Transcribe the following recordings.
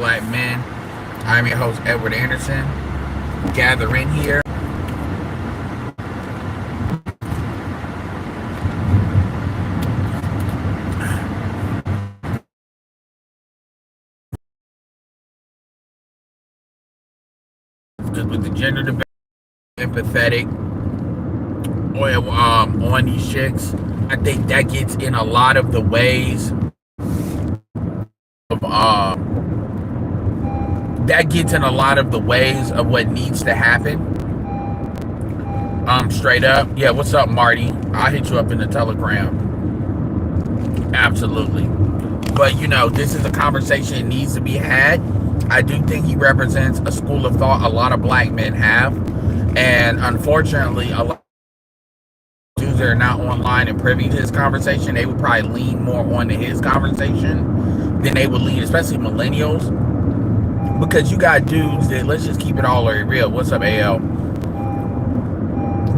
Black men. I'm your host, Edward Anderson. Gather in here. Because with the gender debate, empathetic on these chicks, I think that gets in a lot of the ways of what needs to happen. Straight up. Yeah, what's up, Marty? I'll hit you up in the Telegram. Absolutely. But this is a conversation that needs to be had. I do think he represents a school of thought a lot of black men have. And unfortunately, a lot of dudes that are not online and privy to his conversation, they would probably lean more onto his conversation than they would lean, especially millennials. Because you got dudes that, let's just keep it all very real. What's up, AL?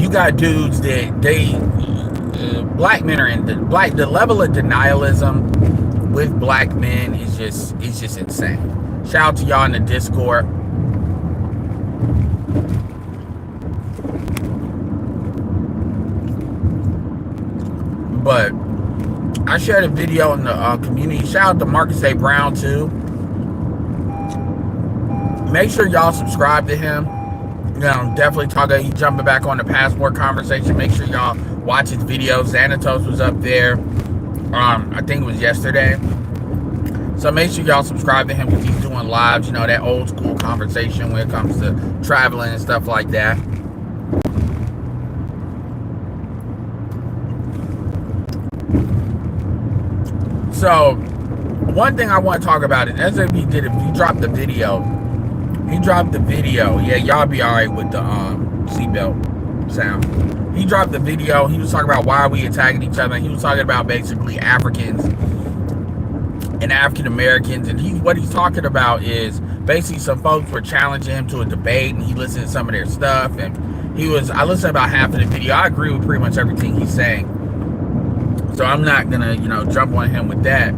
You got dudes that black men are in the level of denialism with black men is just insane. Shout out to y'all in the Discord. But I shared a video in the community. Shout out to Marcus A. Brown too. Make sure y'all subscribe to him. Definitely he's jumping back on the passport conversation. Make sure y'all watch his videos. Xanatos was up there. I think it was yesterday. So make sure y'all subscribe to him because he's doing lives, that old school conversation when it comes to traveling and stuff like that. So one thing I want to talk about is SFB he dropped the video. Yeah, y'all be all right with the seatbelt sound. He dropped the video. He was talking about why we attacking each other. He was talking about basically Africans and African Americans. And what he's talking about is basically some folks were challenging him to a debate, and he listened to some of their stuff. And I listened to about half of the video. I agree with pretty much everything he's saying. So I'm not gonna, jump on him with that.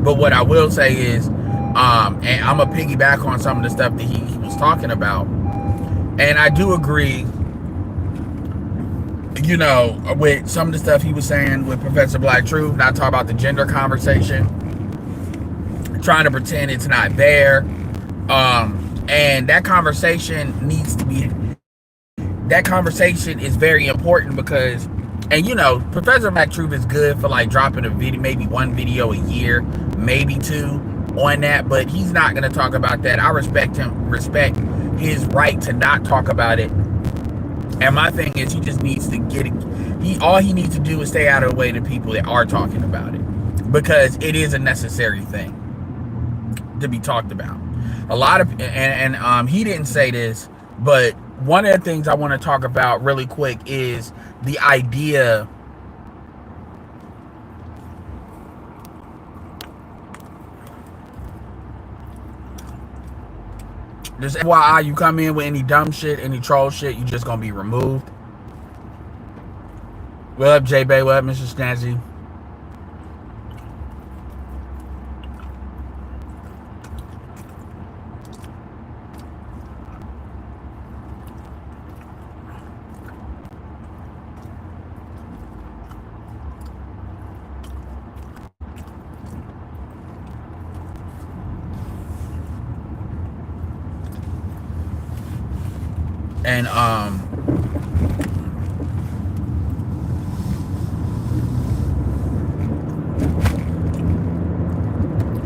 But what I will say is, and I'm gonna piggyback on some of the stuff that he was talking about. And I do agree, with some of the stuff he was saying with Professor Black Truth, not talk about the gender conversation, trying to pretend it's not there. And that conversation is very important because, and Professor Black Truth is good for like dropping a video, maybe one video a year, maybe two on that, but he's not going to talk about that. I respect his right to not talk about it. And my thing is, he just needs to get it. All he needs to do is stay out of the way to people that are talking about it, because it is a necessary thing to be talked about. A lot of, and he didn't say this, but one of the things I want to talk about really quick is the idea. Just FYI, you come in with any dumb shit, any troll shit, you just gonna be removed. What up, J-Bay? What up, Mr. Snazzy? And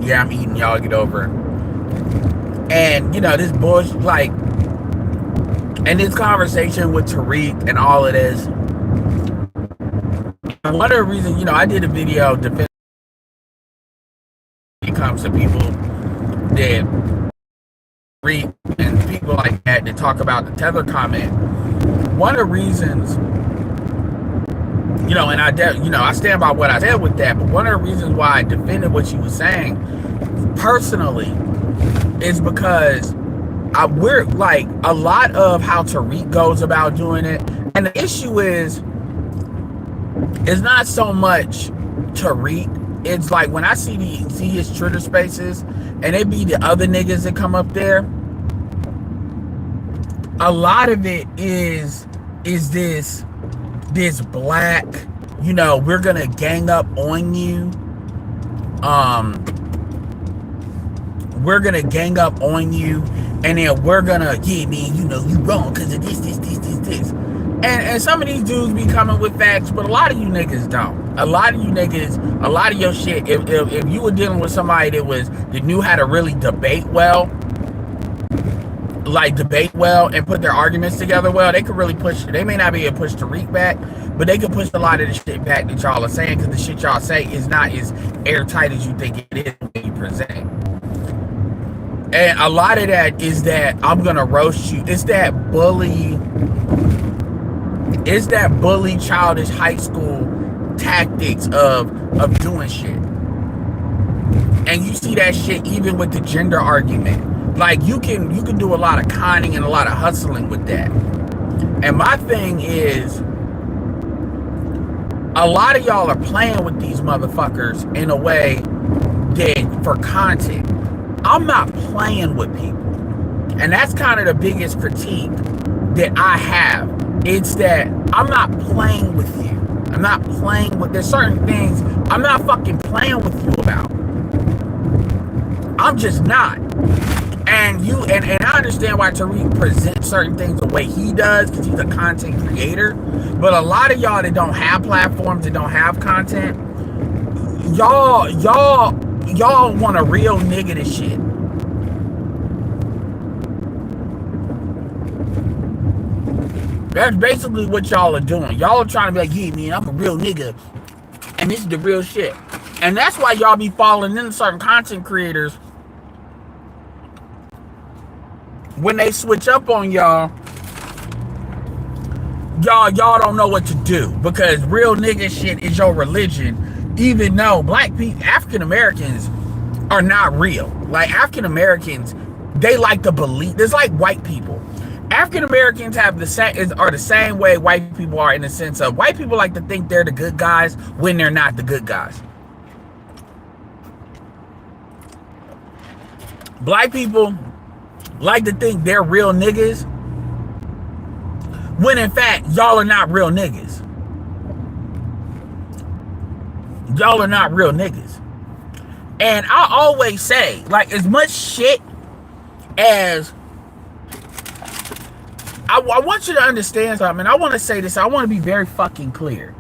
yeah, I'm eating, y'all get over it. And this bullshit, like, and this conversation with Tariq and all of this, one of the reasons, I did a video defending when it comes to people that read and people like that talk about the tether comment. One of the reasons, and I stand by what I said with that, but one of the reasons why I defended what she was saying personally is because we're like, a lot of how Tariq goes about doing it, and the issue is, it's not so much Tariq, it's like when I see his Twitter spaces, and it be the other niggas that come up there. A lot of it is this black, you know, we're gonna gang up on you. We're gonna gang up on you, and then we're gonna, yeah, man, you know, you wrong because of this. And some of these dudes be coming with facts, but a lot of you niggas don't. A lot of you niggas, a lot of your shit, if you were dealing with somebody that knew how to really debate well, and put their arguments together well, they could really push. They may not be able to push Tariq back, but they can push a lot of the shit back that y'all are saying, because the shit y'all say is not as airtight as you think it is when you present. And a lot of that is that I'm gonna roast you. It's that bully, childish high school tactics of doing shit. And you see that shit even with the gender argument. Like you can do a lot of conning and a lot of hustling with that. And my thing is, a lot of y'all are playing with these motherfuckers in a way that for content. I'm not playing with people. And that's kind of the biggest critique that I have. It's that I'm not playing with you. I'm not playing with, there's certain things I'm not fucking playing with you about. I'm just not. And I understand why Tariq presents certain things the way he does, because he's a content creator. But a lot of y'all that don't have platforms, that don't have content, y'all want a real nigga to shit. That's basically what y'all are doing. Y'all are trying to be like, yeah, man, I'm a real nigga, and this is the real shit. And that's why y'all be falling into certain content creators when they switch up on y'all don't know what to do, because real nigga shit is your religion, even though black people, African Americans are not real. Like African Americans, they like to believe. There's like white people. African Americans are the same way white people are, in the sense of white people like to think they're the good guys when they're not the good guys. Black people like to think they're real niggas when in fact y'all are not real niggas. Y'all are not real niggas. And I always say, like, as much shit as I want you to understand something. I want to say this. I want to be very fucking clear.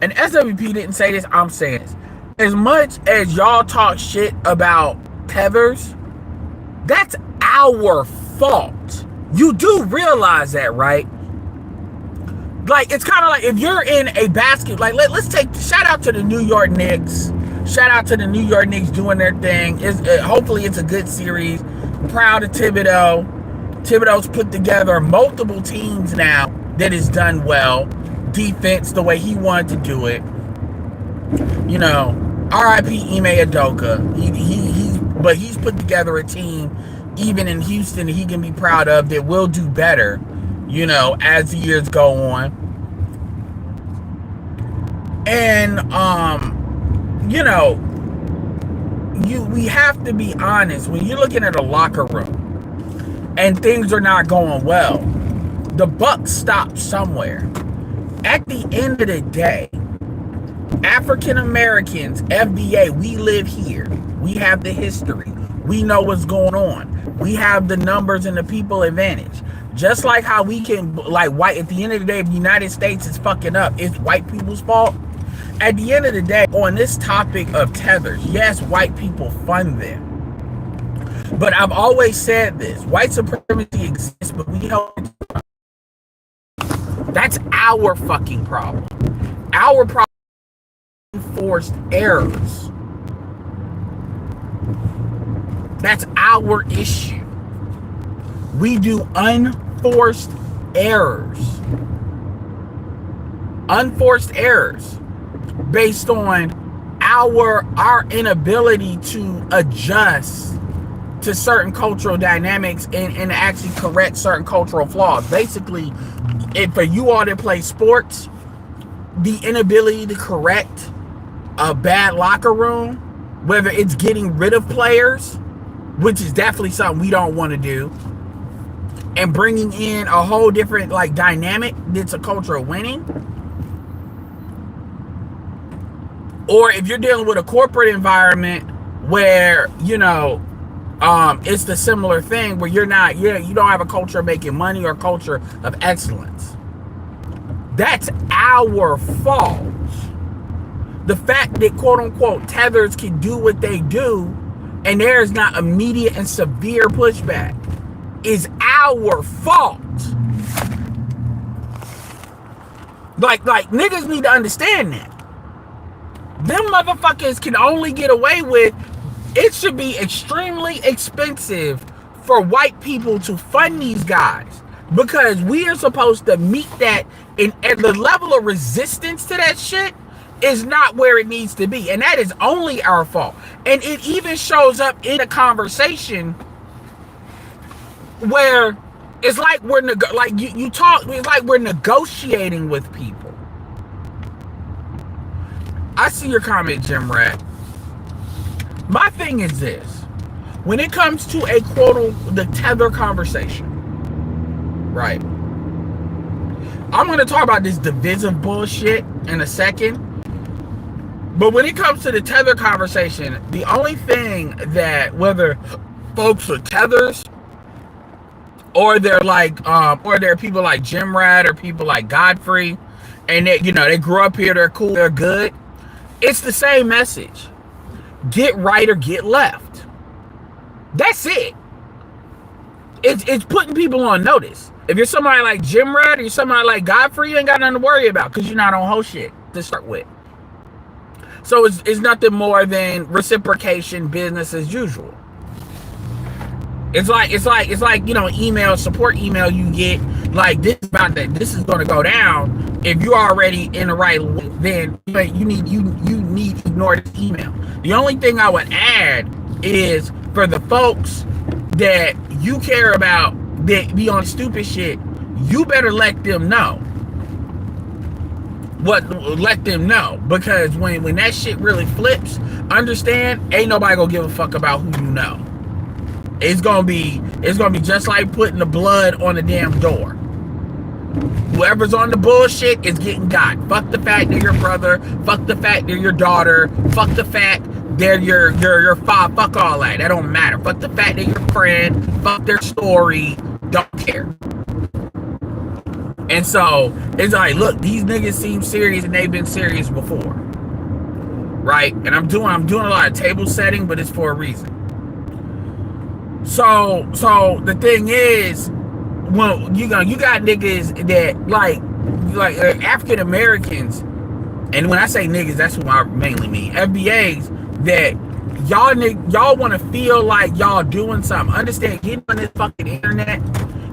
And SWP didn't say this. I'm saying this. As much as y'all talk shit about Tethers, that's our fault. You do realize that, right? Like, it's kind of like if you're in a basket, like, let's take, shout out to the New York Knicks. Shout out to the New York Knicks doing their thing. Hopefully it's a good series. Proud of Thibodeau. Thibodeau's put together multiple teams now that has done well. Defense the way he wanted to do it. You know, R.I.P. Ime Udoka. But he's put together a team, even in Houston, that he can be proud of, that will do better, you know, as the years go on. And you know, we have to be honest. When you're looking at a locker room and things are not going well, the buck stops somewhere. At the end of the day, African Americans, FBA, we live here. We have the history. We know what's going on. We have the numbers and the people advantage. Just like how we can, like, white, at the end of the day, if the United States is fucking up, it's white people's fault. At the end of the day, on this topic of tethers, yes, white people fund them. But I've always said this, white supremacy exists, but we help. That's our fucking problem. Our problem is forced errors. That's our issue. We do unforced errors. Unforced errors based on our inability to adjust to certain cultural dynamics and actually correct certain cultural flaws. Basically, for you all that play sports, the inability to correct a bad locker room, whether it's getting rid of players, which is definitely something we don't want to do, and bringing in a whole different like dynamic that's a culture of winning. Or if you're dealing with a corporate environment where, you know, it's the similar thing where you don't have a culture of making money or culture of excellence. That's our fault. The fact that quote unquote tethers can do what they do and there is not immediate and severe pushback is our fault. Like niggas need to understand that. Them motherfuckers can only get away with, it should be extremely expensive for white people to fund these guys because we are supposed to meet that, and the level of resistance to that shit is not where it needs to be, and that is only our fault. And it even shows up in a conversation where it's like we're it's like we're negotiating with people. I see your comment, Jim Rat. My thing is this: when it comes to a the tether conversation, right? I'm going to talk about this divisive bullshit in a second. But when it comes to the tether conversation, the only thing that whether folks are tethers or they're like, or they're people like Jim Rat or people like Godfrey, and they, you know, they grew up here, they're cool, they're good. It's the same message: get right or get left. That's it. It's putting people on notice. If you're somebody like Jim Rat or you're somebody like Godfrey, you ain't got nothing to worry about because you're not on whole shit to start with. So it's nothing more than reciprocation, business as usual. It's like you know, email, support email you get like this about that. This is going to go down. If you're already in the right, then you need to ignore this email. The only thing I would add is for the folks that you care about that be on stupid shit, you better let them know. Let them know, because when that shit really flips, understand, ain't nobody gonna give a fuck about who you know. It's gonna be just like putting the blood on the damn door. Whoever's on the bullshit is getting got. Fuck the fact they're your brother. Fuck the fact they're your daughter. Fuck the fact they're your father. Fuck all that. That don't matter. Fuck the fact they're your friend. Fuck their story. Don't care. And so it's like, look, these niggas seem serious and they've been serious before, right? And I'm doing a lot of table setting, but it's for a reason. So the thing is, well, you got niggas that like African Americans, and when I say niggas, that's what I mainly mean. FBAs that y'all want to feel like y'all doing something. Understand? Getting on this fucking internet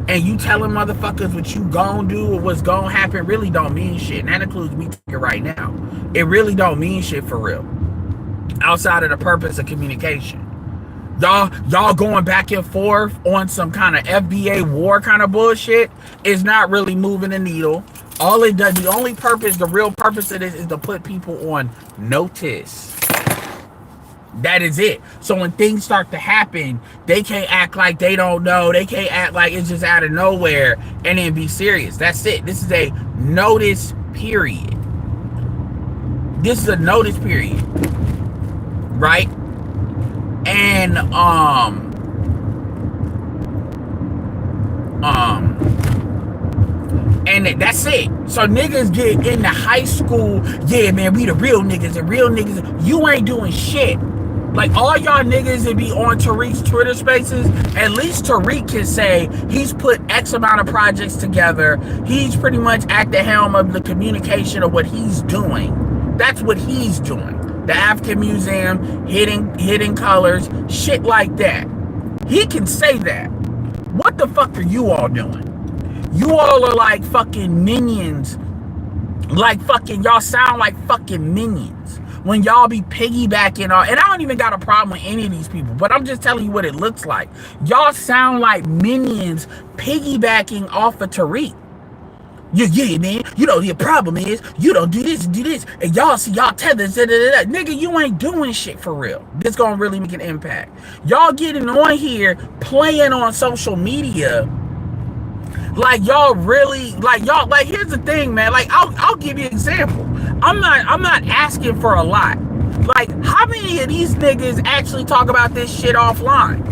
and you telling motherfuckers what you gon' do or what's gon' happen really don't mean shit. And that includes me right now. It really don't mean shit for real. Outside of the purpose of communication. Y'all going back and forth on some kind of FBA war kind of bullshit is not really moving the needle. All it does, the only purpose, the real purpose of this is to put people on notice. That is it. So when things start to happen, they can't act like they don't know. They can't act like it's just out of nowhere and then be serious. That's it. This is a notice period. This is a notice period. Right? And and that's it. So niggas get into high school, yeah, man, we the real niggas, and real niggas, you ain't doing shit. Like all y'all niggas that be on Tariq's Twitter spaces, at least Tariq can say he's put X amount of projects together. He's pretty much at the helm of the communication of what he's doing. That's what he's doing. The African Museum, hidden colors, shit like that. He can say that. What the fuck are you all doing? You all are like fucking minions. Like fucking, y'all sound like fucking minions. When y'all be piggybacking on, and I don't even got a problem with any of these people, but I'm just telling you what it looks like. Y'all sound like minions piggybacking off of Tariq. Yeah, man, you know, the problem is you don't do this this, do this, and y'all see y'all tethers, nigga, you ain't doing shit for real. This gonna really make an impact. Y'all getting on here, playing on social media, like y'all really, like y'all, like here's the thing, man. Like I'll give you an example. I'm not asking for a lot. Like, how many of these niggas actually talk about this shit offline?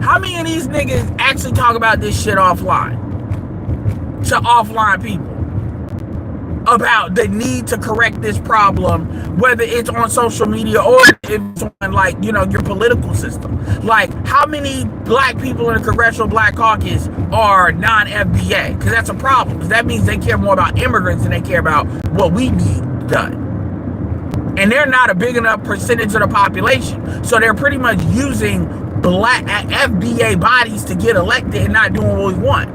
How many of these niggas actually talk about this shit offline? To offline people about the need to correct this problem, whether it's on social media or it's on, like, you know, your political system. Like, how many black people in the Congressional Black Caucus are non-FBA? Because that's a problem. Because that means they care more about immigrants than they care about what we need done. And they're not a big enough percentage of the population. So they're pretty much using black FBA bodies to get elected and not doing what we want.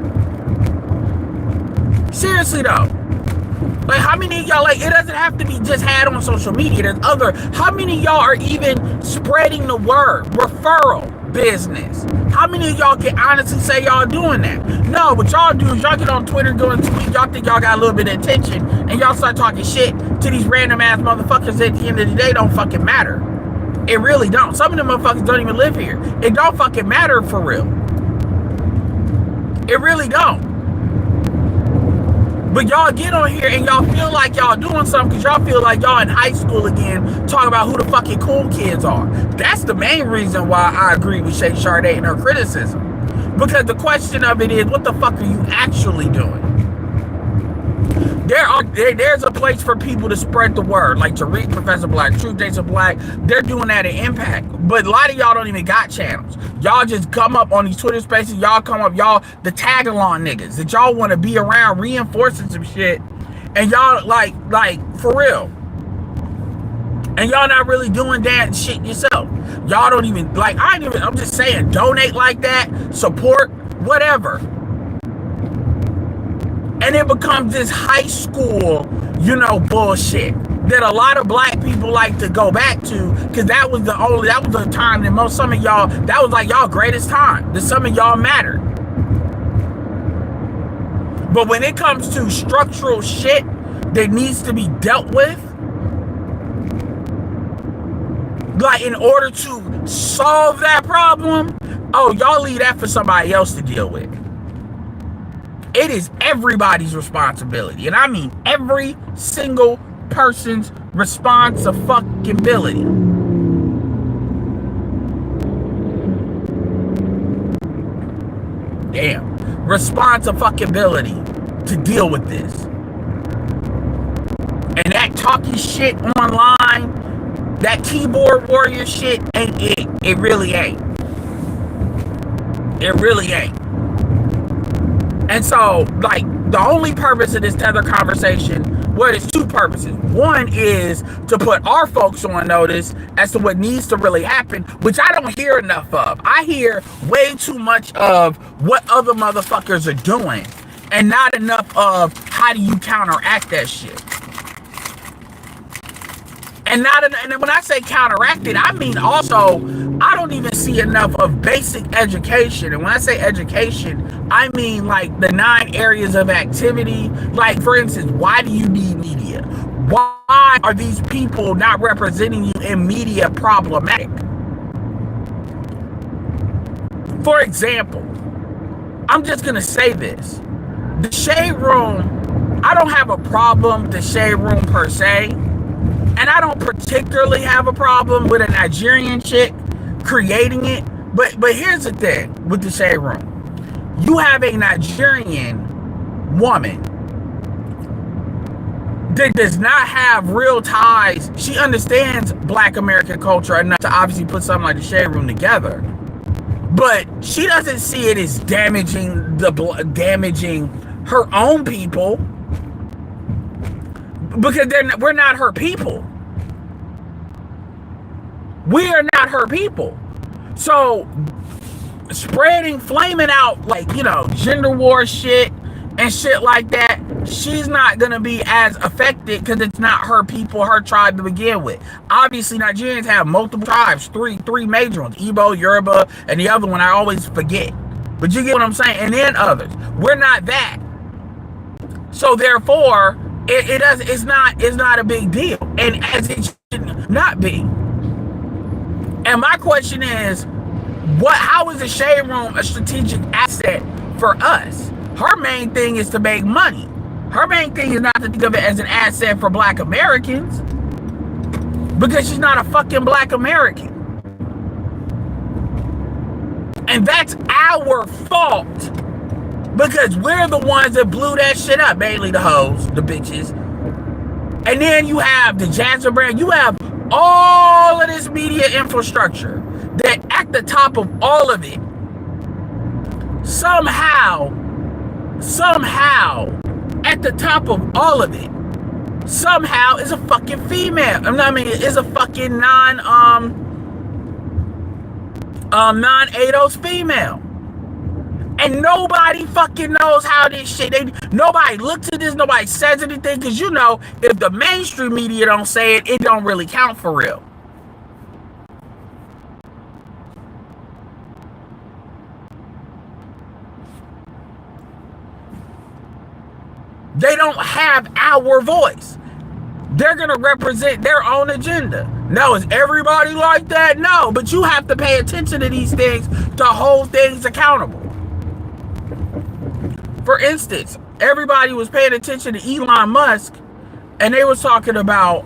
Seriously though. Like, how many of y'all, like, it doesn't have to be just had on social media. There's other, how many of y'all are even spreading the word, referral business? How many of y'all can honestly say y'all doing that? No, what y'all do is y'all get on Twitter, go and tweet, y'all think y'all got a little bit of attention, and y'all start talking shit to these random ass motherfuckers that at the end of the day don't fucking matter. It really don't. Some of them motherfuckers don't even live here. It don't fucking matter for real. It really don't. But y'all get on here and y'all feel like y'all doing something because y'all feel like y'all in high school again talking about who the fucking cool kids are. That's the main reason why I agree with Shay Sade and her criticism. Because the question of it is, what the fuck are you actually doing? There's a place for people to spread the word, like Tariq, Professor Black, Truth Jason Black. They're doing that at Impact. But a lot of y'all don't even got channels. Y'all just come up on these Twitter spaces. Y'all come up, y'all, the tag-along niggas that y'all want to be around reinforcing some shit. And y'all, like, for real. And y'all not really doing that shit yourself. Y'all don't even, like, I'm just saying, donate like that, support, whatever. And it becomes this high school, you know, bullshit that a lot of black people like to go back to, because that was the time that some of y'all, that was like y'all greatest time, that some of y'all mattered. But when it comes to structural shit that needs to be dealt with, like in order to solve that problem, oh, y'all leave that for somebody else to deal with. It is everybody's responsibility. And I mean every single person's responsibility. Damn. Responsibility to deal with this. And that talking shit online, that keyboard warrior shit, ain't it. It really ain't. It really ain't. And so, like, the only purpose of this tether conversation, well, there's two purposes. One is to put our folks on notice as to what needs to really happen, which I don't hear enough of. I hear way too much of what other motherfuckers are doing and not enough of how do you counteract that shit. And when I say counteract it, I mean also, I don't even see enough of basic education. And when I say education, I mean like the 9 areas of activity. Like, for instance, why do you need media? Why are these people not representing you in media problematic? For example, I'm just going to say this. The Shade Room, I don't have a problem with the Shade Room per se. And I don't particularly have a problem with a Nigerian chick creating it. But here's the thing with the Shade Room. You have a Nigerian woman that does not have real ties. She understands Black American culture enough to obviously put something like the Shade Room together. But she doesn't see it as damaging her own people. Because we're not her people. We are not her people. So, flaming out, like, you know, gender war shit and shit like that, she's not going to be as affected because it's not her people, her tribe to begin with. Obviously, Nigerians have multiple tribes, three major ones, Igbo, Yoruba, and the other one I always forget. But you get what I'm saying? And then others. We're not that. So, therefore, It does. It's not a big deal, and as it should not be. And my question is, how is the Shade Room a strategic asset for us? Her main thing is to make money. Her main thing is not to think of it as an asset for Black Americans, because she's not a fucking Black American. And that's our fault, because we're the ones that blew that shit up, mainly the hoes, the bitches. And then you have the Jasmine brand. You have all of this media infrastructure that at the top of all of it, somehow, at the top of all of it, somehow is a fucking female. I mean, is a fucking non-ADOS female. And nobody fucking knows how this shit, nobody looks at this, nobody says anything, because you know, if the mainstream media don't say it, it don't really count for real. They don't have our voice. They're going to represent their own agenda. No, is everybody like that? No, but you have to pay attention to these things to hold things accountable. For instance, everybody was paying attention to Elon Musk, and they was talking about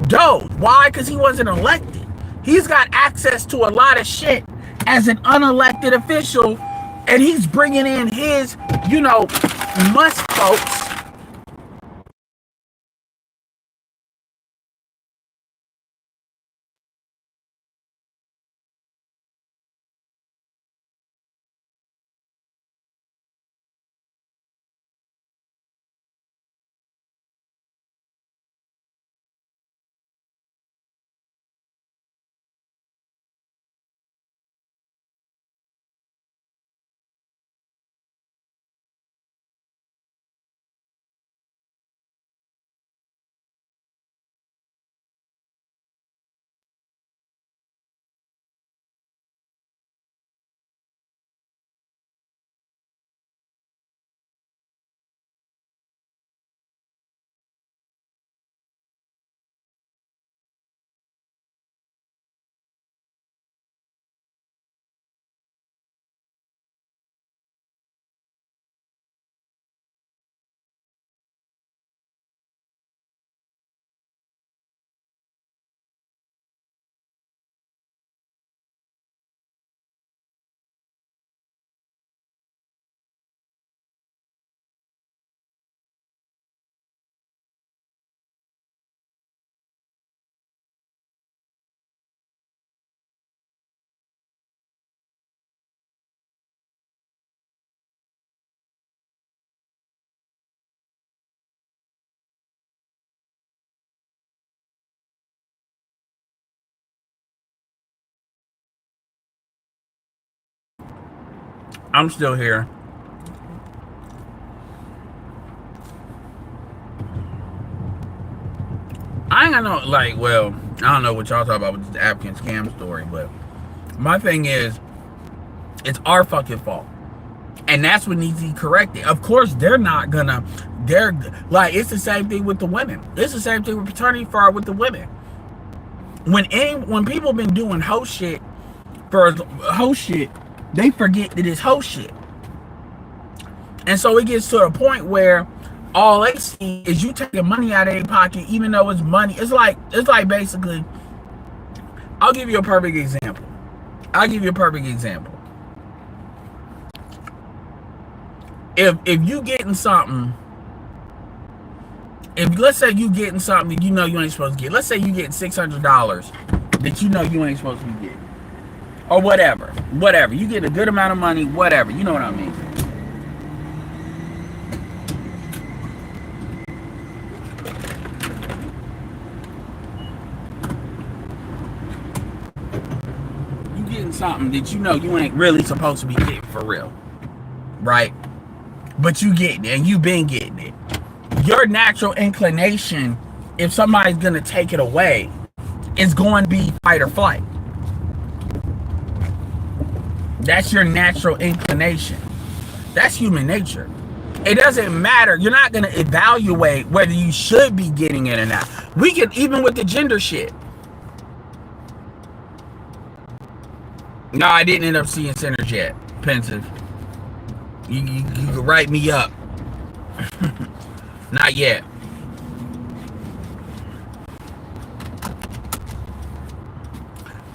Doge. Why? Because he wasn't elected. He's got access to a lot of shit as an unelected official, and he's bringing in his, you know, Musk folks. I'm still here. I ain't got no, like, well, I don't know what y'all talk about with this African scam story, but my thing is, it's our fucking fault. And that's what needs to be corrected. Of course, they're like, it's the same thing with the women. It's the same thing with paternity fraud with the women. When people been doing hoe shit for hoe shit, they forget that it's hoe shit. And so it gets to a point where all they see is you taking money out of their pocket, even though it's money. It's like basically, I'll give you a perfect example. If you getting something, let's say you getting something that you know you ain't supposed to get. Let's say you getting $600 that you know you ain't supposed to be getting. Or whatever. You get a good amount of money, whatever. You know what I mean. You getting something that you know you ain't really supposed to be getting for real. Right? But you getting it, and you been getting it. Your natural inclination, if somebody's going to take it away, is going to be fight or flight. That's your natural inclination. That's human nature. It doesn't matter. You're not going to evaluate whether you should be getting it or not. We can, even with the gender shit. No, I didn't end up seeing Centers yet. Pensive. You can write me up. Not yet.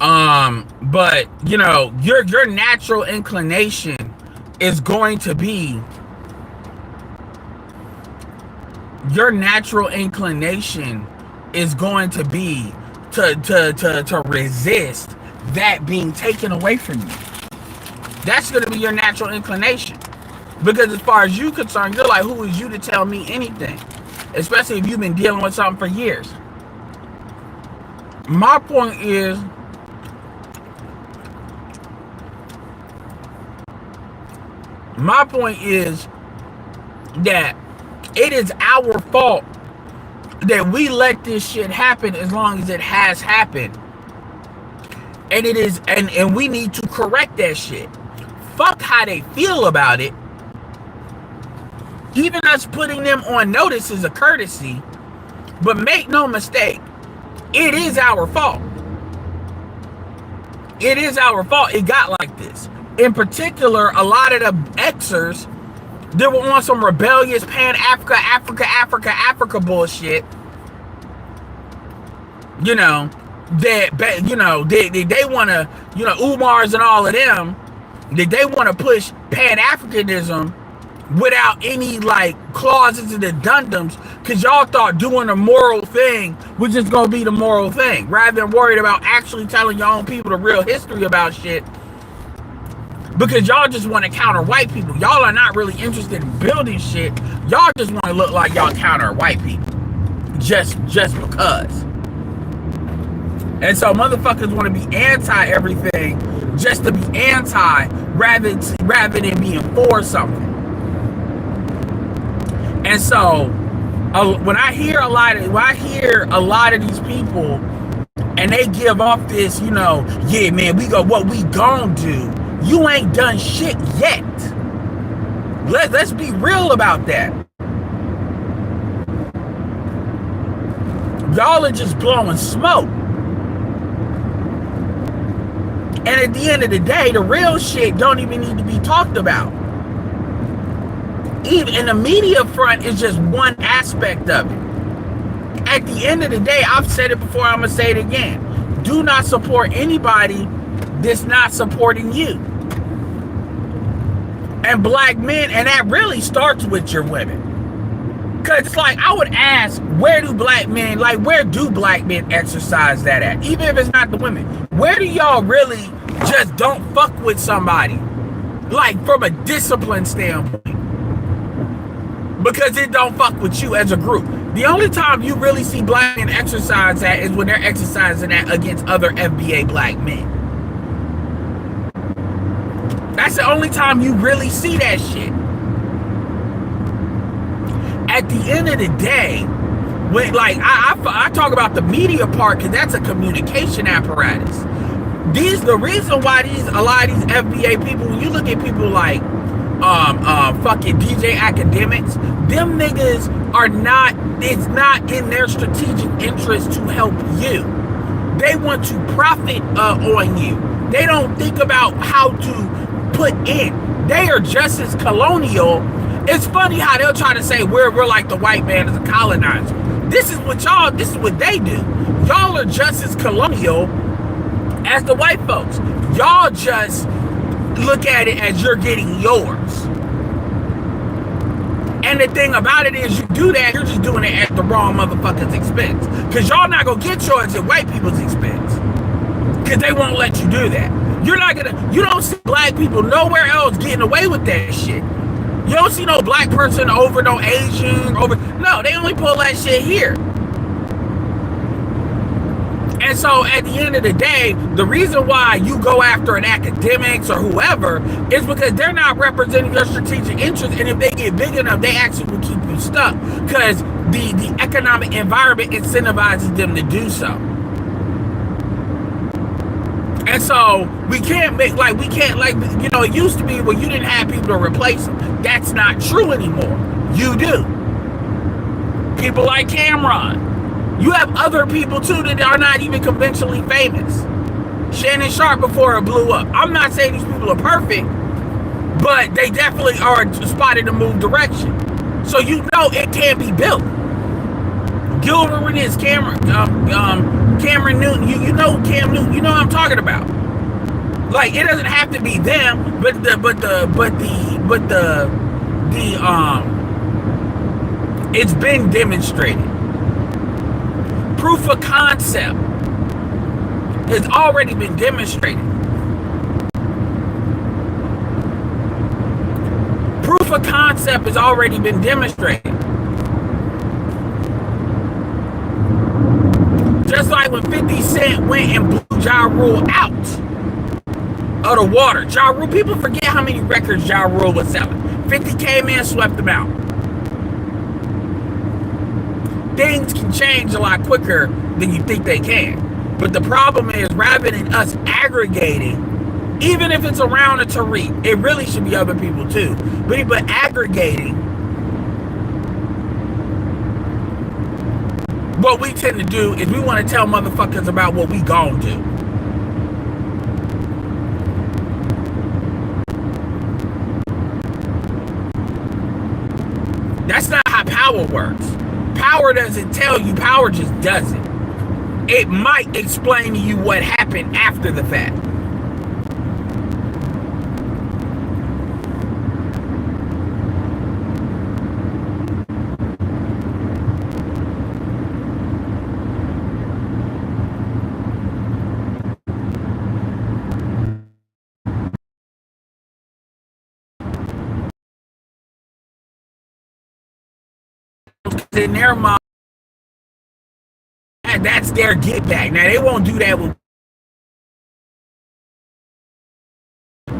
But you know, your natural inclination is going to be to resist that being taken away from you. That's going to be your natural inclination. Because as far as you're concerned, you're like, who is you to tell me anything? Especially if you've been dealing with something for years. My point is, that it is our fault that we let this shit happen as long as it has happened. And it is, and we need to correct that shit. Fuck how they feel about it. Even us putting them on notice is a courtesy. But make no mistake, it is our fault. It is our fault it got like this. In particular, a lot of the Xers, they were on some rebellious Africa bullshit. You know, they want to, you know, Umars and all of them, they want to push Pan-Africanism without any, like, clauses and addendums, because y'all thought doing a moral thing was just going to be the moral thing, rather than worried about actually telling your own people the real history about shit. Because y'all just want to counter white people. Y'all are not really interested in building shit. Y'all just want to look like y'all counter white people. Just because. And so motherfuckers want to be anti everything just to be anti rather than being for something. And so when I hear a lot of these people and they give off this, you know, yeah man, what we gonna do. You ain't done shit yet. Let's be real about that. Y'all are just blowing smoke. And at the end of the day, the real shit don't even need to be talked about. Even in the media front is just one aspect of it. At the end of the day, I've said it before, I'm gonna say it again. Do not support anybody that's not supporting you. And black men, and that really starts with your women. Because it's like, I would ask, where do black men exercise that at? Even if it's not the women. Where do y'all really just don't fuck with somebody? Like, from a discipline standpoint. Because it don't fuck with you as a group. The only time you really see black men exercise that is when they're exercising that against other FBA black men. That's the only time you really see that shit. At the end of the day, when, like, I talk about the media part because that's a communication apparatus. The reason why a lot of these FBA people, when you look at people like fucking DJ Academics, them niggas are not, it's not in their strategic interest to help you. They want to profit on you. They don't think about how to put in. They are just as colonial. It's funny how they'll try to say we're like the white man as a colonizer. This is what they do. Y'all are just as colonial as the white folks. Y'all just look at it as you're getting yours. And the thing about it is, you do that, you're just doing it at the wrong motherfucker's expense. Because y'all not gonna get yours at white people's expense. Because they won't let you do that. You don't see black people nowhere else getting away with that shit. You don't see no black person over no Asian, no, they only pull that shit here. And so at the end of the day, the reason why you go after an academics or whoever is because they're not representing your strategic interest. And if they get big enough, they actually will keep you stuck because the economic environment incentivizes them to do so. And so we can't make like it used to be where you didn't have people to replace them. That's not true anymore. You do. People like Cameron. You have other people too that are not even conventionally famous. Shannon Sharpe before it blew up. I'm not saying these people are perfect, but they definitely are spotted to move direction. So you know it can be built. Gilbert Arenas, Cameron Newton. You know Cam Newton. You know what I'm talking about. Like it doesn't have to be them, but it's been demonstrated. Proof of concept has already been demonstrated. Proof of concept has already been demonstrated. Just like when 50 Cent went and blew Ja Rule out of the water. Ja Rule, people forget how many records Ja Rule was selling. 50 came in, swept them out. Things can change a lot quicker than you think they can. But the problem is, rather than us aggregating, even if it's around a Tariq, it really should be other people too. But aggregating, what we tend to do is we want to tell motherfuckers about what we gon' do. That's not how power works. Power doesn't tell you, power just does it. It might explain to you what happened after the fact. In their mind, that's their get back. Now they won't do that with,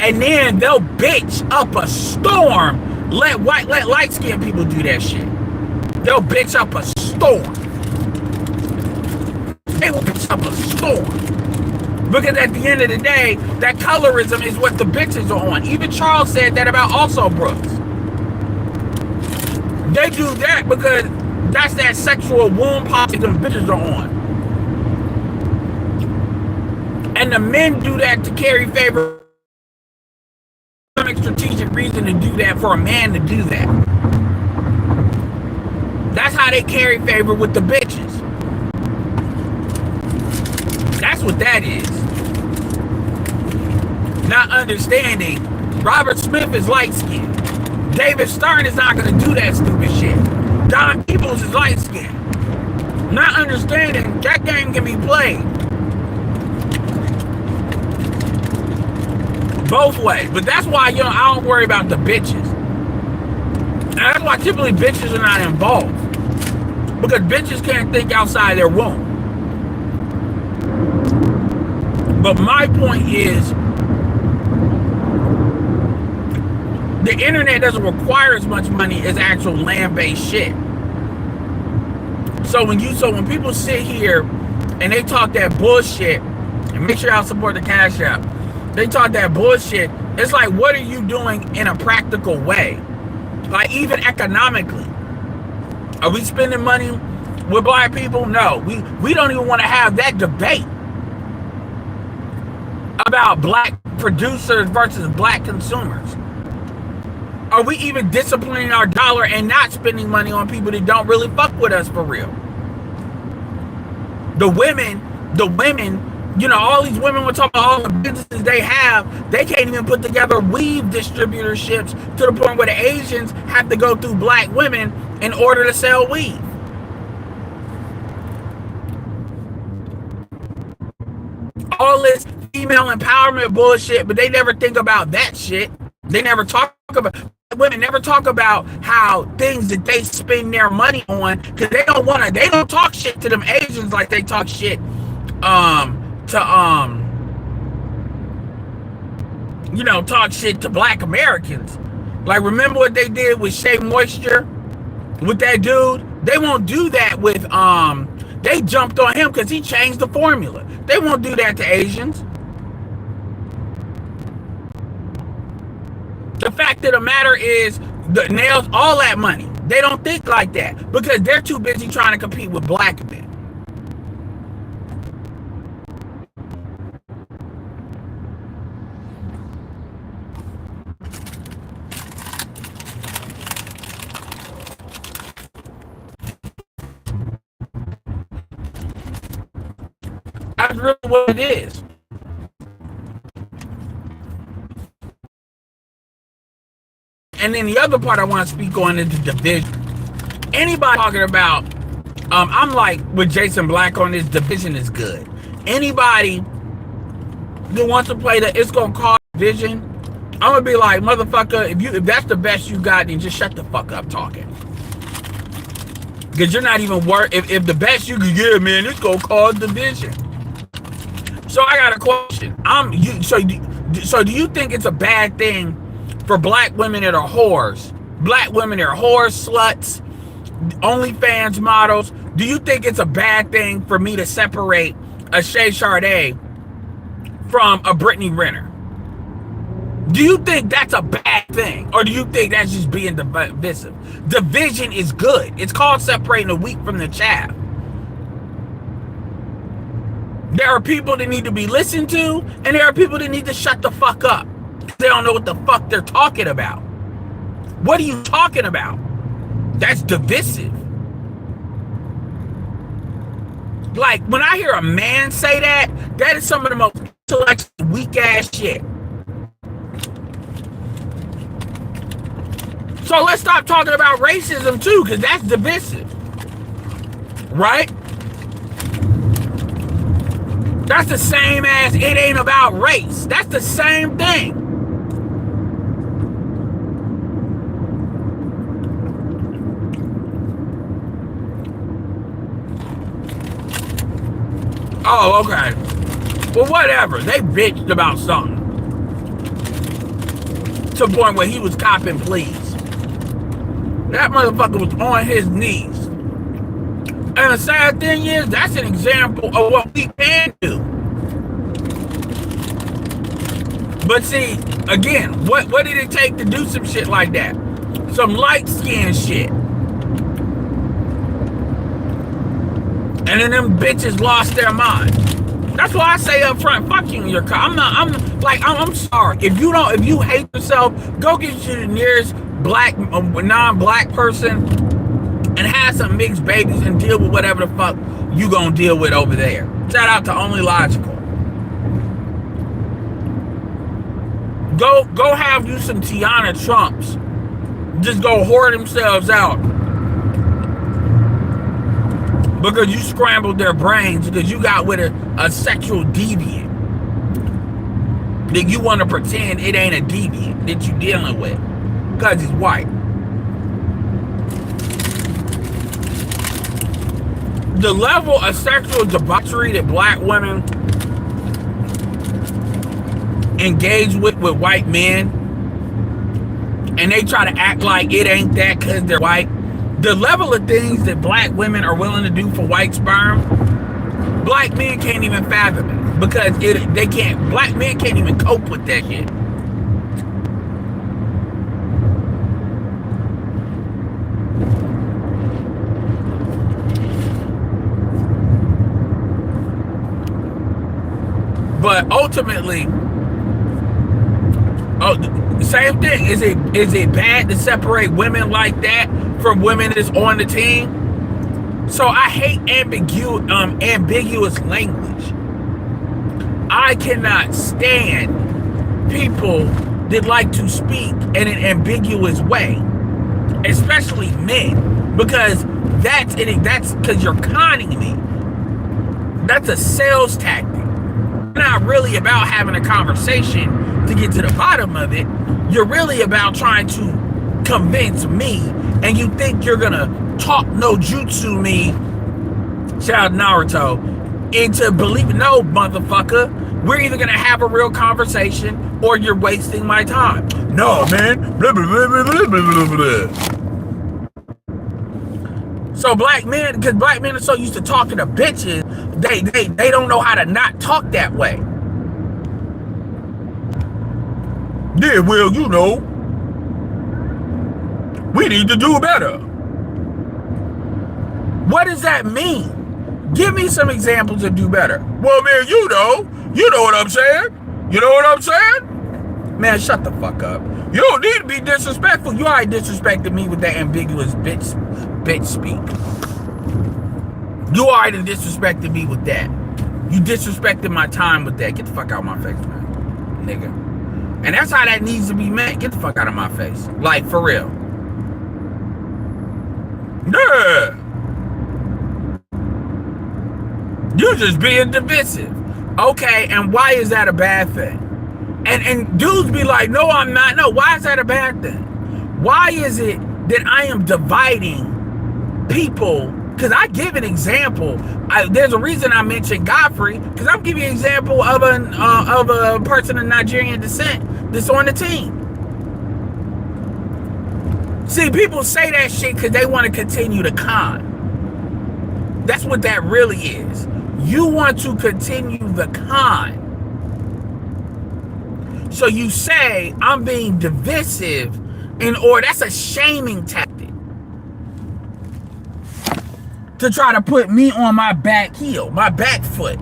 and then they'll bitch up a storm. Let light skinned people do that shit. They'll bitch up a storm. They will bitch up a storm. Because at the end of the day, that colorism is what the bitches are on. Even Charles said that about Also Brooks. They do that because that's that sexual womb policy them bitches are on. And the men do that to carry favor. Some strategic reason to do that for a man to do that. That's how they carry favor with the bitches. That's what that is. Not understanding Robert Smith is light-skinned. David Stern is not going to do that stupid shit. Don Peoples is light-skinned. Not understanding that game can be played both ways. But that's why I don't worry about the bitches. And that's why typically bitches are not involved. Because bitches can't think outside their womb. But my point is, the internet doesn't require as much money as actual land-based shit. So when people sit here and they talk that bullshit, and make sure y'all support the Cash App, they talk that bullshit, it's like, what are you doing in a practical way? Like, even economically. Are we spending money with black people? No. We don't even want to have that debate about black producers versus black consumers. Are we even disciplining our dollar and not spending money on people that don't really fuck with us for real? The women, all these women, we're talking about all the businesses they have, they can't even put together weave distributorships to the point where the Asians have to go through black women in order to sell weave. All this female empowerment bullshit, but they never think about that shit. They never talk about, women never talk about how things that they spend their money on, because they don't talk shit to them Asians like they talk shit talk shit to black Americans. Like, remember what they did with Shea Moisture with that dude? They won't do that with they jumped on him because he changed the formula. They won't do that to Asians. The fact of the matter is, the nails all that money. They don't think like that because they're too busy trying to compete with black men. That's really what it is. And then the other part I want to speak on is the division. Anybody talking about, I'm like with Jason Black on this, division is good. Anybody that wants to play the it's gonna cause division, I'm gonna be like, motherfucker, if that's the best you got, then just shut the fuck up talking. Because you're not even worth. If the best you can get, man, it's gonna cause division. So I got a question. So do you think it's a bad thing for black women that are whores, black women that are whores, sluts, OnlyFans models? Do you think it's a bad thing for me to separate a Shay Sade from a Brittany Renner? Do you think that's a bad thing? Or do you think that's just being divisive? Division is good. It's called separating the wheat from the chaff. There are people that need to be listened to, and there are people that need to shut the fuck up. They don't know what the fuck they're talking about. What are you talking about? That's divisive. Like, when I hear a man say that, that is some of the most intellectual weak ass shit. So let's stop talking about racism too, because that's divisive. Right? That's the same as it ain't about race. That's the same thing. Oh, okay. Well, whatever. They bitched about something. To the point where he was copping pleas. That motherfucker was on his knees. And the sad thing is, that's an example of what we can do. But see, again, what did it take to do some shit like that? Some light skin shit. And then them bitches lost their mind. That's why I say up front, fuck you in your car. I'm sorry. If you hate yourself, go get you the nearest black, non-black person and have some mixed babies and deal with whatever the fuck you gonna deal with over there. Shout out to Only Logical. Go have you some Tiana Trumps. Just go whore themselves out. Because you scrambled their brains because you got with a sexual deviant. That you want to pretend it ain't a deviant that you dealing with. Because he's white. The level of sexual debauchery that black women engage with white men, and they try to act like it ain't that because they're white. The level of things that black women are willing to do for white sperm, black men can't even fathom it because black men can't even cope with that shit. But ultimately, same thing. Is it bad to separate women like that from women that's on the team? So I hate ambiguous language. I cannot stand people that like to speak in an ambiguous way, especially men, because that's because you're conning me. That's a sales tactic. It's not really about having a conversation to get to the bottom of it. You're really about trying to convince me, and you think you're gonna talk no jutsu me, shout out Naruto, into believing. No, motherfucker, we're either gonna have a real conversation or you're wasting my time. No, man. Blah, blah, blah, blah, blah, blah, blah. So black men, because black men are so used to talking to bitches, they don't know how to not talk that way. Yeah, well, you know, We need to do better. What does that mean? Give me some examples of do better. Well, man, you know what I'm saying? You know what I'm saying? Man, shut the fuck up. You don't need to be disrespectful. You already disrespected me with that ambiguous bitch speak. You already disrespected me with that. You disrespected my time with that. Get the fuck out of my face, man. Nigga. And that's how that needs to be met. Get the fuck out of my face. Like, for real. Yeah. You just being divisive. Okay, and why is that a bad thing? And dudes be like, no, I'm not. No, why is that a bad thing? Why is it that I am dividing people? Because I give an example. There's a reason I mentioned Godfrey, because I'm giving you an example of a person of Nigerian descent that's on the team. See, people say that shit because they want to continue to con. That's what that really is. You want to continue the con. So you say, I'm being divisive, or that's a shaming tactic. To try to put me on my back heel, my back foot.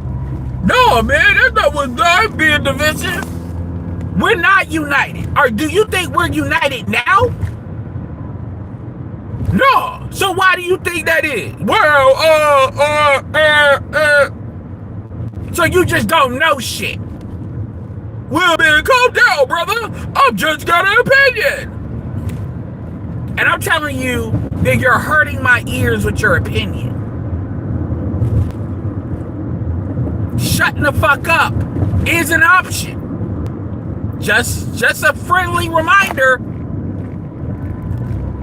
No, man, that's not what I'm being divisive. We're not united. Or do you think we're united now? No. So why do you think that is? Well, so you just don't know shit. Well, man, calm down, brother. I've just got an opinion. And I'm telling you that you're hurting my ears with your opinion. Shutting the fuck up is an option. Just a friendly reminder.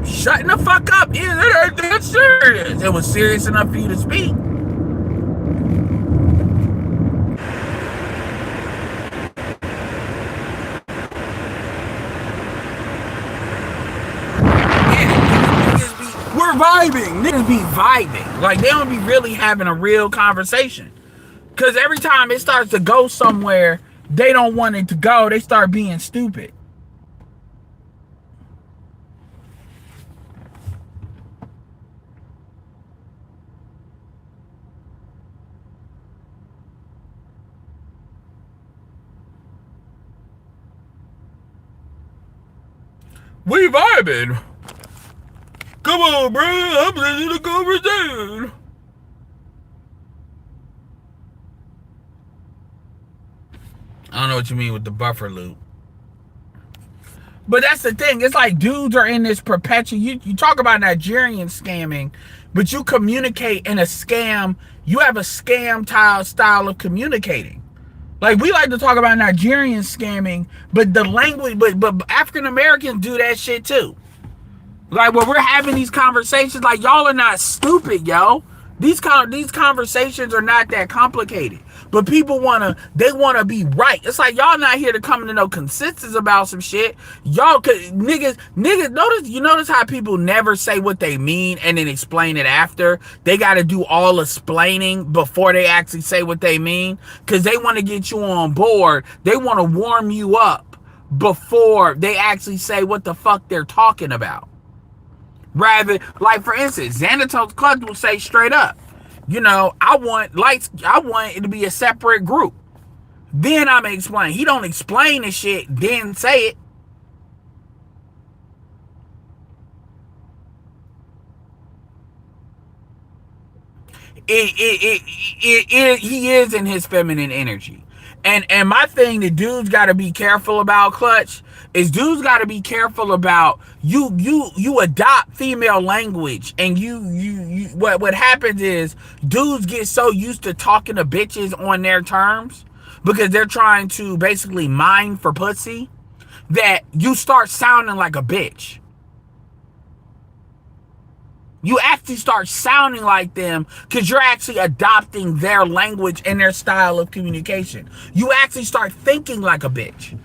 Shutting the fuck up is that serious. It was serious enough for you to speak. We're vibing. Niggas be vibing. Like, they don't be really having a real conversation. Because every time it starts to go somewhere they don't want it to go, they start being stupid. We vibing. Come on, bro. I'm listening to conversation. I don't know what you mean with the buffer loop. But that's the thing. It's like dudes are in this perpetual... You talk about Nigerian scamming, but you communicate in a scam. You have a scam style of communicating. Like, we like to talk about Nigerian scamming, but the language... But African Americans do that shit too. Like, when we're having these conversations, like, y'all are not stupid, yo. These conversations are not that complicated. But people they wanna be right. It's like y'all not here to come to no consensus about some shit. Y'all niggas notice how people never say what they mean and then explain it after. They gotta do all explaining before they actually say what they mean. Cause they want to get you on board. They want to warm you up before they actually say what the fuck they're talking about. Rather, like, for instance, Xanatos Clutch will say straight up, you know, I want it to be a separate group. Then I'm gonna explain. He don't explain the shit, then say it. He is in his feminine energy. And my thing that dudes got to be careful about, Clutch, is dudes got to be careful about you adopt female language, and what happens is dudes get so used to talking to bitches on their terms because they're trying to basically mine for pussy that you start sounding like a bitch. You actually start sounding like them because you're actually adopting their language and their style of communication. You actually start thinking like a bitch.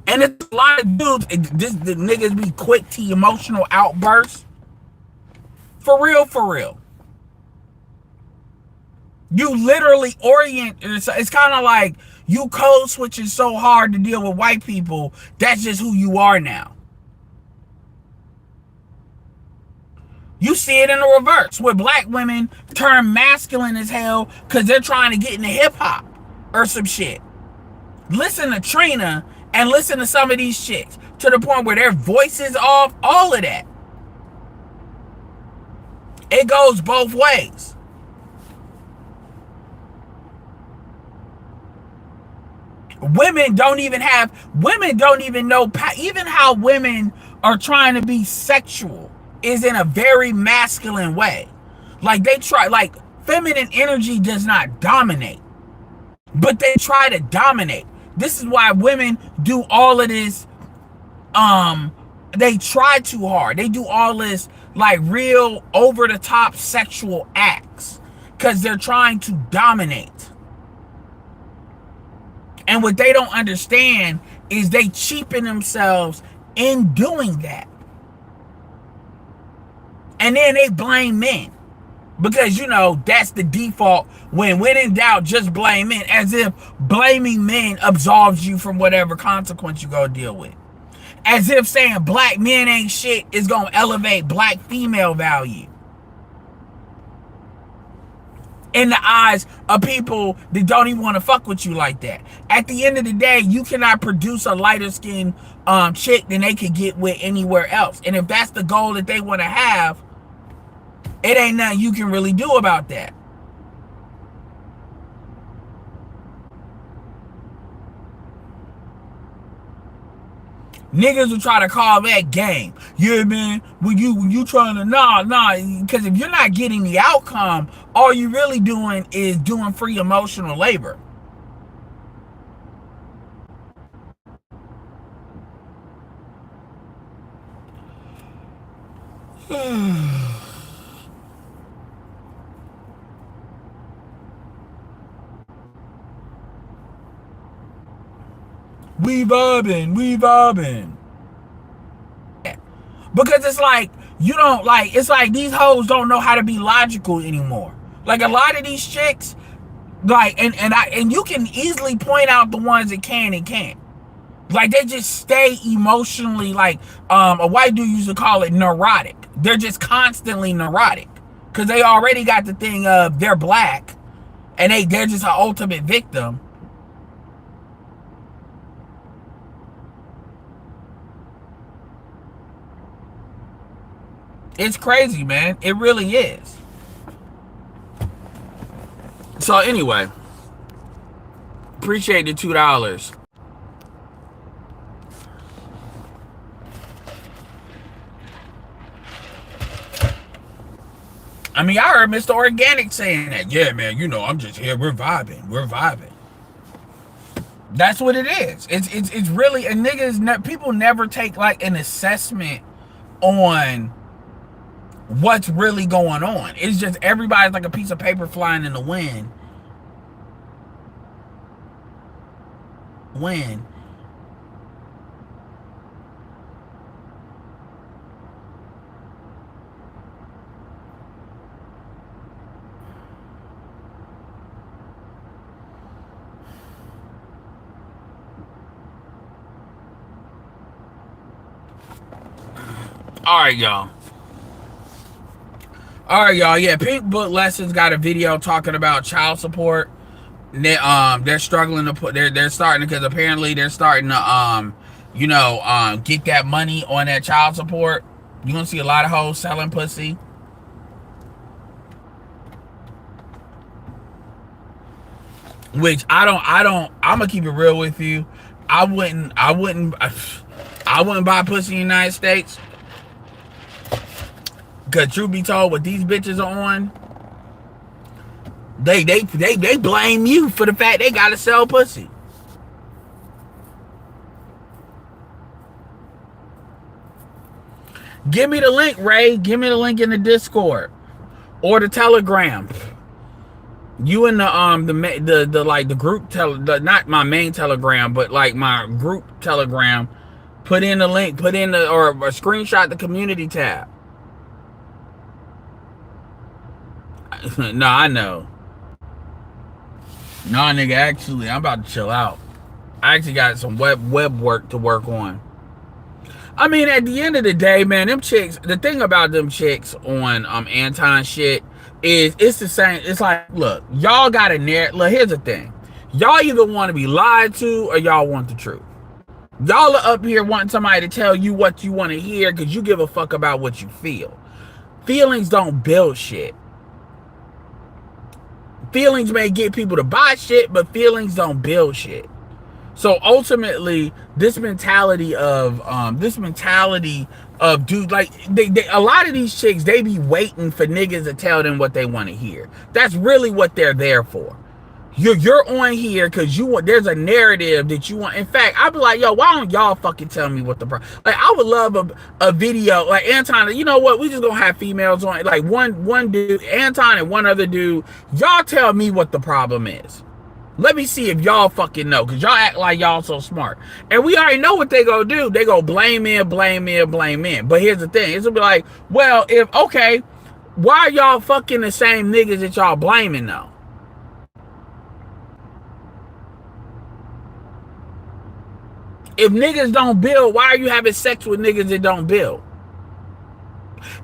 And it's a lot of dudes, the niggas be quick to emotional outbursts. For real. You literally orient, it's kind of like you code switching so hard to deal with white people, that's just who you are now. You see it in the reverse, where black women turn masculine as hell because they're trying to get into hip hop or some shit. Listen to Trina and listen to some of these chicks to the point where their voice is off, all of that. It goes both ways. Women don't even know, even how women are trying to be sexual is in a very masculine way. Like they try, like feminine energy does not dominate, but they try to dominate. This is why women do all of this. They try too hard. They do all this like real over the top sexual acts because they're trying to dominate. And what they don't understand is they cheapen themselves in doing that. And then they blame men. Because, you know, that's the default. When in doubt, just blame men. As if blaming men absolves you from whatever consequence you go deal with. As if saying black men ain't shit is going to elevate black female value. In the eyes of people that don't even want to fuck with you like that. At the end of the day, you cannot produce a lighter skinned chick than they could get with anywhere else. And if that's the goal that they want to have, it ain't nothing you can really do about that. Niggas will try to call that game. Yeah, man, when you trying to, nah, because if you're not getting the outcome, all you really doing is doing free emotional labor. We vibing. Because it's like, you don't like, it's like these hoes don't know how to be logical anymore. Like a lot of these chicks, like, and you can easily point out the ones that can and can't. Like they just stay emotionally, like a white dude used to call it neurotic. They're just constantly neurotic. Because they already got the thing of they're black and they're just an ultimate victim. It's crazy, man. It really is. So anyway, appreciate the $2. I mean, I heard Mr. Organic saying that. Yeah, man, you know, I'm just here. We're vibing. That's what it is. It's really, and niggas, people never take like an assessment on what's really going on. It's just everybody's like a piece of paper flying in the wind. All right, y'all. Yeah, Pink Book Lessons got a video talking about child support. They're struggling to put. They're starting because apparently they're starting to get that money on that child support. You're gonna see a lot of hoes selling pussy. Which I'm gonna keep it real with you. I wouldn't buy pussy in the United States. Cause truth be told, what these bitches are on, they blame you for the fact they gotta sell pussy. Give me the link, Ray. Give me the link in the Discord or the Telegram. You and the group not my main Telegram, but like my group Telegram. Put in the link. Put in or screenshot the community tab. No, I know. No, nigga, actually, I'm about to chill out. I actually got some web work to work on. I mean, at the end of the day, man, them chicks, the thing about them chicks on Anton shit is it's the same. It's like, look, y'all got a narrative. Look, here's the thing. Y'all either want to be lied to or y'all want the truth. Y'all are up here wanting somebody to tell you what you want to hear because you give a fuck about what you feel. Feelings don't build shit. Feelings may get people to buy shit, but feelings don't build shit. So ultimately, this mentality of dude, like they a lot of these chicks, they be waiting for niggas to tell them what they want to hear. That's really what they're there for. You're on here because you want. There's a narrative that you want. In fact, I'd be like, yo, why don't y'all fucking tell me what the problem? Like, I would love a video like Anton. You know what? We just gonna have females on. Like one dude, Anton and one other dude. Y'all tell me what the problem is. Let me see if y'all fucking know, because y'all act like y'all so smart. And we already know what they gonna do. They go blame men, blame men, blame men. But here's the thing. It's gonna be like, well, okay, why are y'all fucking the same niggas that y'all blaming though? If niggas don't build, why are you having sex with niggas that don't build?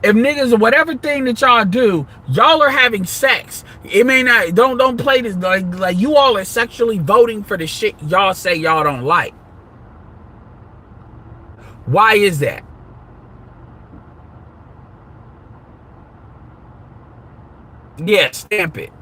If niggas, whatever thing that y'all do, y'all are having sex. It may not, don't play this, like you all are sexually voting for the shit y'all say y'all don't like. Why is that? Yeah, stamp it.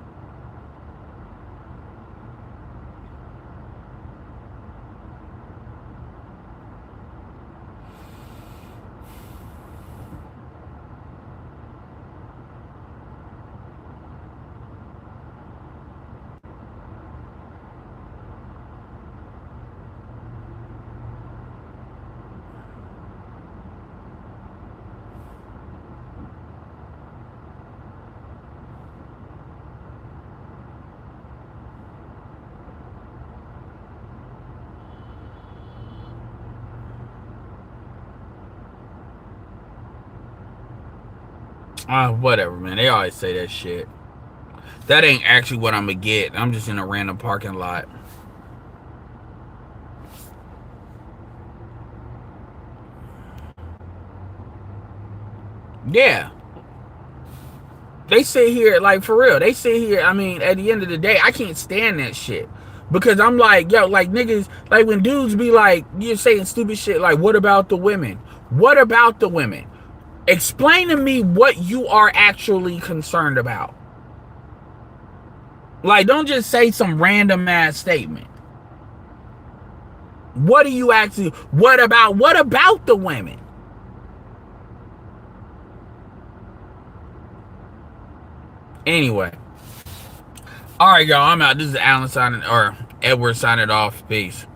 Whatever, man. They always say that shit. That ain't actually what I'm gonna get. I'm just in a random parking lot. Yeah. They sit here, like, for real. They sit here, I mean, at the end of the day, I can't stand that shit. Because I'm like, yo, like, niggas, like, when dudes be like, you're saying stupid shit, like, what about the women? What about the women? Explain to me what you are actually concerned about. Like, don't just say some random ass statement. What do you actually, what about the women? Anyway. All right, y'all, I'm out. This is Alan signing, or Edward signing off. Peace.